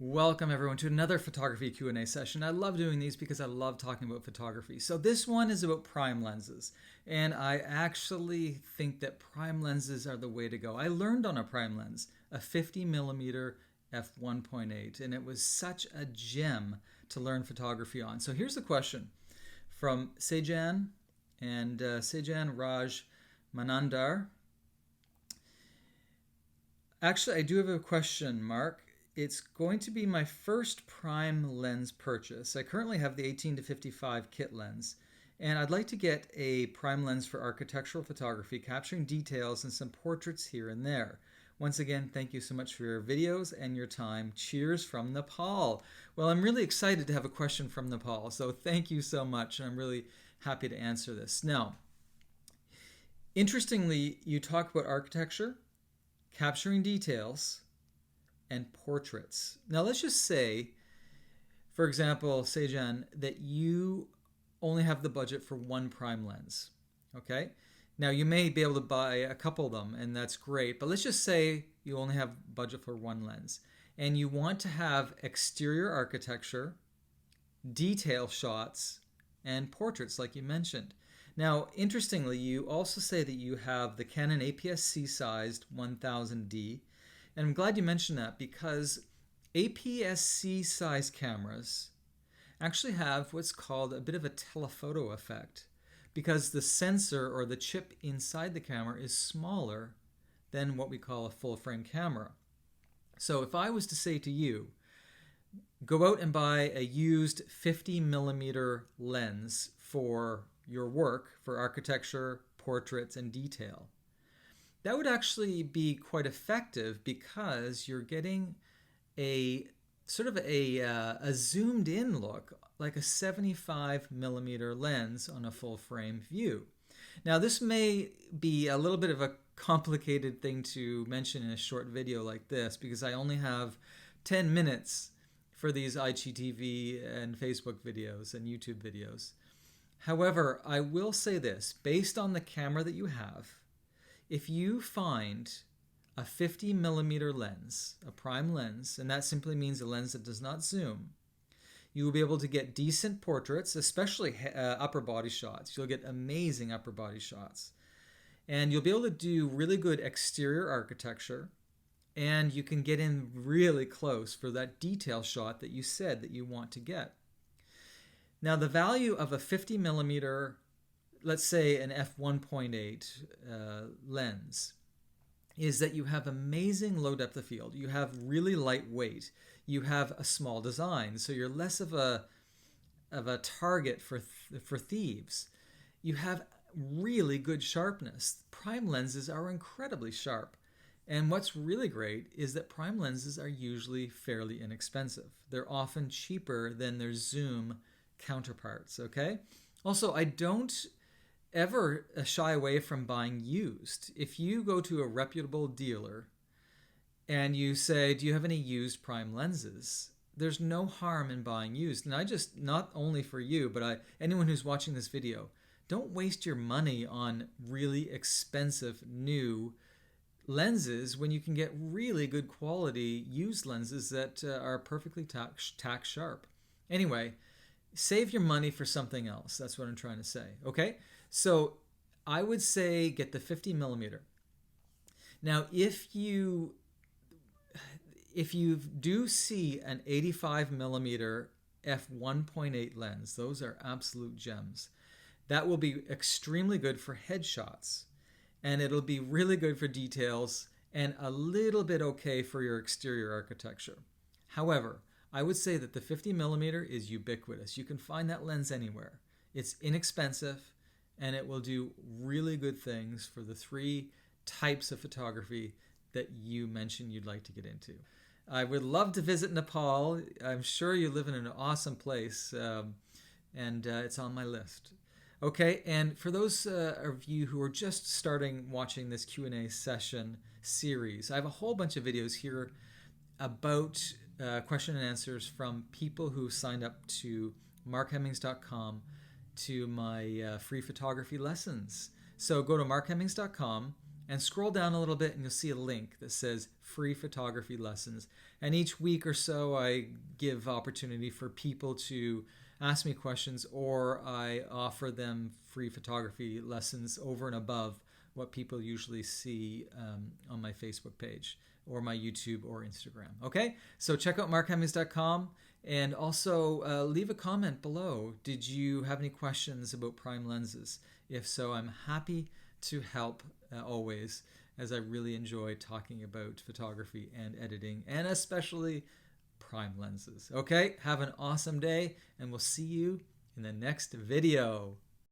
Welcome everyone to another photography Q&A session. I love doing these because I love talking about photography. So this one is about prime lenses, and I actually think that prime lenses are the way to go. I learned on a prime lens, a 50mm f1.8, and it was such a gem to learn photography on. So here's the question from Sejan and Sejan Raj Manandar. Actually, I do have a question, Mark. It's going to be my first prime lens purchase. I currently have the 18 to 55 kit lens, and I'd like to get a prime lens for architectural photography, capturing details and some portraits here and there. Once again, thank you so much for your videos and your time. Cheers from Nepal. Well, I'm really excited to have a question from Nepal, so thank you so much, and I'm really happy to answer this. Now, interestingly, you talk about architecture, capturing details, and portraits. Now let's just say, for example, Sejan, that you only have the budget for one prime lens. Okay? Now you may be able to buy a couple of them, and that's great, but let's just say you only have budget for one lens. And you want to have exterior architecture, detail shots, and portraits like you mentioned. Now, interestingly, you also say that you have the Canon APS-C sized 1000D. And I'm glad you mentioned that because APS-C size cameras actually have what's called a bit of a telephoto effect because the sensor or the chip inside the camera is smaller than what we call a full frame camera. So if I was to say to you, go out and buy a used 50mm lens for your work, for architecture, portraits, and detail, that would actually be quite effective because you're getting a sort of a zoomed in look, like a 75mm lens on a full frame view. Now this may be a little bit of a complicated thing to mention in a short video like this because I only have 10 minutes for these IGTV and Facebook videos and YouTube videos. However, I will say this, based on the camera that you have, if you find a 50mm lens, a prime lens, and that simply means a lens that does not zoom, you will be able to get decent portraits, especially upper body shots. You'll get amazing upper body shots. And you'll be able to do really good exterior architecture, and you can get in really close for that detail shot that you said that you want to get. Now, the value of a 50mm, let's say an f1.8 lens, is that you have amazing low depth of field. You have really light weight. You have a small design, so you're less of a target for thieves. You have really good sharpness. Prime lenses are incredibly sharp. And what's really great is that prime lenses are usually fairly inexpensive. They're often cheaper than their zoom counterparts, okay? Also, I don't ever shy away from buying used. If you go to a reputable dealer and you say, do you have any used prime lenses? There's no harm in buying used. And I just, not only for you, but anyone who's watching this video, don't waste your money on really expensive new lenses when you can get really good quality used lenses that are perfectly tack sharp. Anyway, save your money for something else. That's what I'm trying to say. Okay? So I would say get the 50mm. Now, if you do see an 85mm f1.8 lens, those are absolute gems. That will be extremely good for headshots, and it'll be really good for details and a little bit okay for your exterior architecture. However, I would say that the 50mm is ubiquitous. You can find that lens anywhere. It's inexpensive, and it will do really good things for the three types of photography that you mentioned you'd like to get into. I would love to visit Nepal. I'm sure you live in an awesome place, and it's on my list. Okay, and for those of you who are just starting watching this Q&A session series, I have a whole bunch of videos here about question and answers from people who signed up to markhemmings.com to my free photography lessons. So go to markhemmings.com, and scroll down a little bit and you'll see a link that says free photography lessons. And each week or so I give opportunity for people to ask me questions, or I offer them free photography lessons over and above what people usually see on my Facebook page or my YouTube or Instagram. Okay, so check out markhemmings.com, and also leave a comment below. Did you have any questions about prime lenses? If so, I'm happy to help always, as I really enjoy talking about photography and editing, and especially prime lenses. Okay, have an awesome day, and we'll see you in the next video.